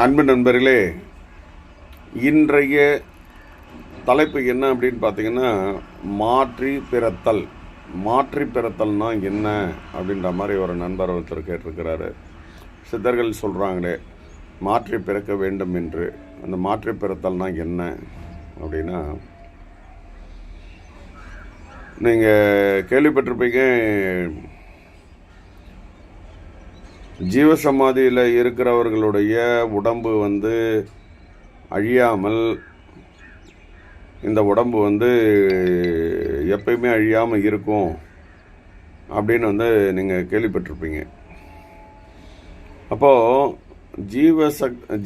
அன்பு நண்பர்களே, இன்றைய தலைப்பு என்ன அப்படின்னு பார்த்தீங்கன்னா, மாற்றி பிறத்தல். மாற்றி பிறத்தல்னா என்ன அப்படின்ற மாதிரி ஒரு நண்பர் ஒருத்தர் கேட்டிருக்கிறாரு. சித்தர்கள் சொல்கிறாங்களே மாற்றி பிறக்க வேண்டும் என்று. அந்த மாற்றி பிறத்தல்னா என்ன அப்படின்னா, நீங்கள் கேள்விப்பட்டிருப்பீங்க, ஜீவசமாதியில் இருக்கிறவர்களுடைய உடம்பு அழியாமல், இந்த உடம்பு எப்பயுமே அழியாமல் இருக்கும் அப்படின்னு நீங்கள் கேள்விப்பட்டிருப்பீங்க. அப்போது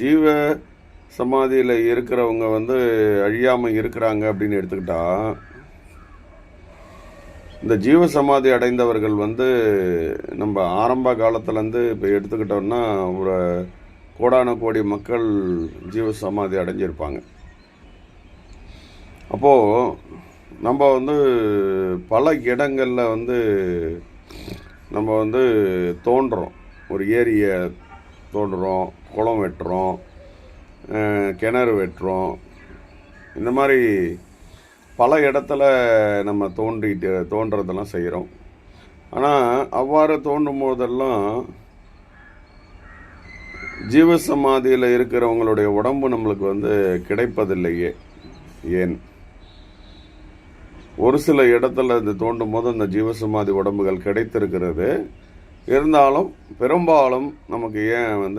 ஜீவ சமாதியில் இருக்கிறவங்க அழியாமல் இருக்கிறாங்க அப்படின்னு எடுத்துக்கிட்டால், இந்த ஜீவசமாதி அடைந்தவர்கள் நம்ம ஆரம்ப காலத்துலேருந்து இப்போ எடுத்துக்கிட்டோம்னா ஒரு கோடான கோடி மக்கள் ஜீவசமாதி அடைஞ்சிருப்பாங்க. அப்போது நம்ம பல இடங்களில் நம்ம தோண்டுறோம். ஒரு ஏரியை தோண்டுறோம், குளம் வெட்டுறோம், கிணறு வெட்டுறோம். இந்த மாதிரி பல இடத்துல நம்ம தோன்றதெல்லாம் செய்கிறோம். ஆனால் அவ்வாறு தோண்டும் போதெல்லாம் ஜீவசமாதியில் இருக்கிறவங்களுடைய உடம்பு நம்மளுக்கு கிடைப்பதில்லையே. ஏன்? ஒரு சில இடத்துல இந்த தோண்டும் போது அந்த ஜீவசமாதி உடம்புகள் கிடைத்திருக்கிறது. இருந்தாலும் பெரும்பாலும் நமக்கு ஏன்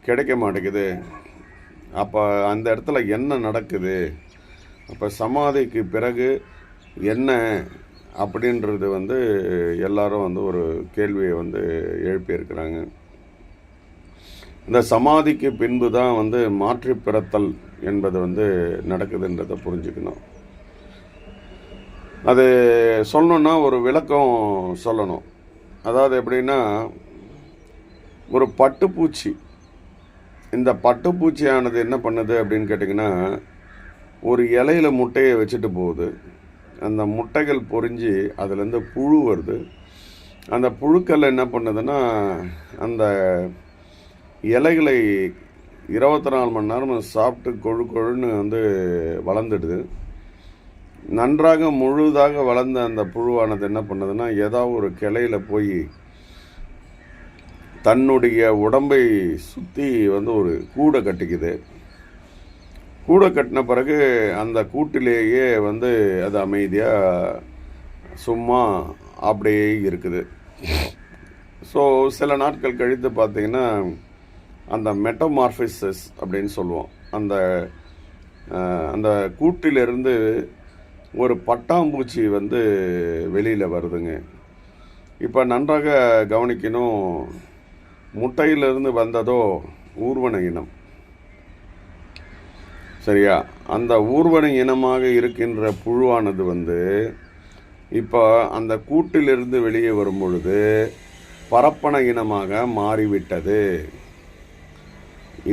கிடைக்க மாட்டேங்குது? அப்போ அந்த இடத்துல என்ன நடக்குது? அப்போ சமாதிக்கு பிறகு என்ன அப்படின்றது எல்லாரும் ஒரு கேள்வியை எழுப்பியிருக்கிறாங்க. இந்த சமாதிக்கு பின்பு தான் மாற்றி பிறத்தல் என்பது நடக்குதுன்றதை புரிஞ்சுக்கணும். அது சொல்லணுன்னா ஒரு விளக்கம் சொல்லணும். அதாவது எப்படின்னா, ஒரு பட்டுப்பூச்சி, இந்த பட்டுப்பூச்சியானது என்ன பண்ணுது அப்படின்னு கேட்டிங்கன்னா, ஒரு இலையில முட்டையை வச்சுட்டு போகுது. அந்த முட்டைகள் பொரிஞ்சு அதுலேருந்து புழு வருது. அந்த புழுக்கள் என்ன பண்ணுதுன்னா, அந்த இலைகளை 24 மணி நேரம் சாப்பிட்டு கொழு கொழுன்னு வளர்ந்துடுது. நன்றாக முழுதாக வளர்ந்த அந்த புழுவானது என்ன பண்ணுதுன்னா, ஏதாவது ஒரு கிளையில் போய் தன்னுடைய உடம்பை சுற்றி ஒரு கூடை கட்டிக்குது. கூடை கட்டின பிறகு அந்த கூட்டிலேயே அது அமைதியாக சும்மா அப்படியே இருக்குது. ஸோ சில நாட்கள் கழித்து பார்த்திங்கன்னா, அந்த மெட்டமார்பிசஸ் அப்படின்னு சொல்லுவோம். அந்த கூட்டிலிருந்து ஒரு பட்டாம்பூச்சி வெளியில் வருதுங்க. இப்போ நன்றாக கவனிக்கணும். முட்டையிலிருந்து வந்ததோ ஊர்வன இனம், சரியா? அந்த ஊர்வன இனமாக இருக்கின்ற புழுவானது இப்போ அந்த கூட்டிலிருந்து வெளியே வரும் பொழுது பரப்பன இனமாக மாறிவிட்டது.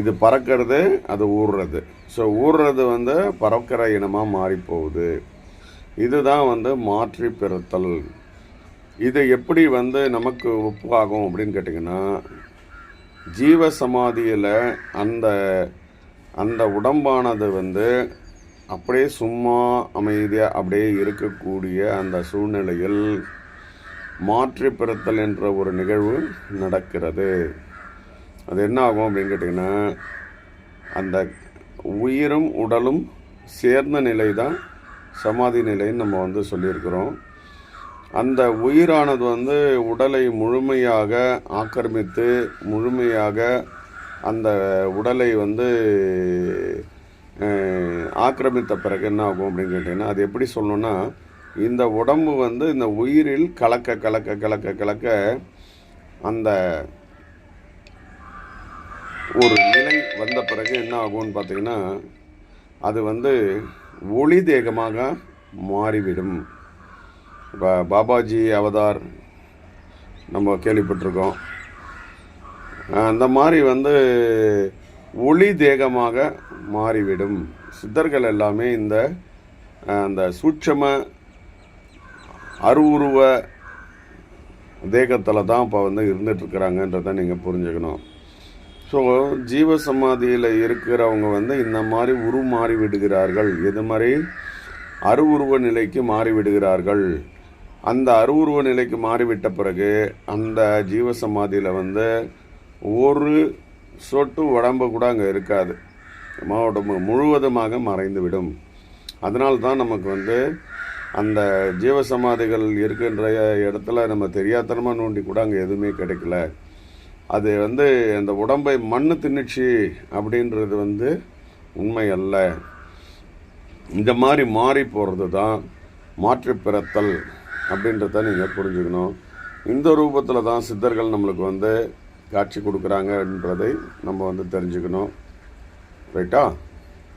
இது பறக்கிறது, அது ஊறுறது. ஸோ ஊறுறது பறக்கிற இனமாக மாறி போகுது. இதுதான் மாற்றி பிறத்தல். இது எப்படி நமக்கு ஒப்பாகும் அப்படின்னு கேட்டிங்கன்னா, ஜீவசமாதியில் அந்த உடம்பானது அப்படியே சும்மா அமைதியாக அப்படியே இருக்கக்கூடிய அந்த சூழ்நிலையில் மாற்றி பிறத்தல் என்ற ஒரு நிகழ்வு நடக்கிறது. அது என்ன ஆகும் அப்படின்னு கேட்டிங்கன்னா, அந்த உயிரும் உடலும் சேர்ந்த நிலை தான் சமாதி நிலைன்னு நம்ம சொல்லியிருக்கிறோம். அந்த உயிரானது உடலை முழுமையாக ஆக்கிரமித்து, முழுமையாக அந்த உடலை ஆக்கிரமித்த பிறகு என்ன ஆகும் அப்படின்னு கேட்டிங்கன்னா, அது எப்படி சொல்லணும்னா, இந்த உடம்பு இந்த உயிரில் கலக்க கலக்க கலக்க கலக்க அந்த ஒரு நிலை வந்த பிறகு என்ன ஆகும்னு பார்த்தீங்கன்னா, அது ஒளி தேகமாக மாறிவிடும். இப்போ பாபாஜி அவதார் நம்ம கேள்விப்பட்டிருக்கோம். அந்த மாதிரி ஒளி தேகமாக மாறிவிடும். சித்தர்கள் எல்லாமே அந்த சூட்சம அருவுருவ தேகத்தில் தான் இப்போ இருந்துகிட்ருக்கிறாங்கன்றதை நீங்கள் புரிஞ்சுக்கணும். ஸோ ஜீவ சமாதியில் இருக்கிறவங்க வந்து இந்த மாதிரி உருமாறி விடுகிறார்கள். எது மாதிரி? அருவுருவ நிலைக்கு மாறிவிடுகிறார்கள். அந்த அருவுருவ நிலைக்கு மாறிவிட்ட பிறகு அந்த ஜீவ சமாதியில் வந்து ஒரு சொட்டு உடம்பு கூட அங்கே இருக்காது. உடம்பு முழுவதுமாக மறைந்துவிடும். அதனால்தான் நமக்கு வந்து அந்த ஜீவசமாதிகள் இருக்கின்ற இடத்துல நம்ம தெரியாதனமாக நோண்டி கூட அங்கே எதுவுமே கிடைக்கல. அது வந்து அந்த உடம்பை மண்ணு திணிச்சு அப்படின்றது வந்து உண்மை அல்ல. இந்த மாதிரி மாறி போகிறது தான் மாற்றி பிறத்தல் அப்படின்றத நீங்கள் புரிஞ்சுக்கணும். இந்த ரூபத்தில் தான் சித்தர்கள் நம்மளுக்கு வந்து காட்சி கொடுக்குறாங்கன்றதை நம்ம வந்து தெரிஞ்சுக்கணும். ரைட்டா?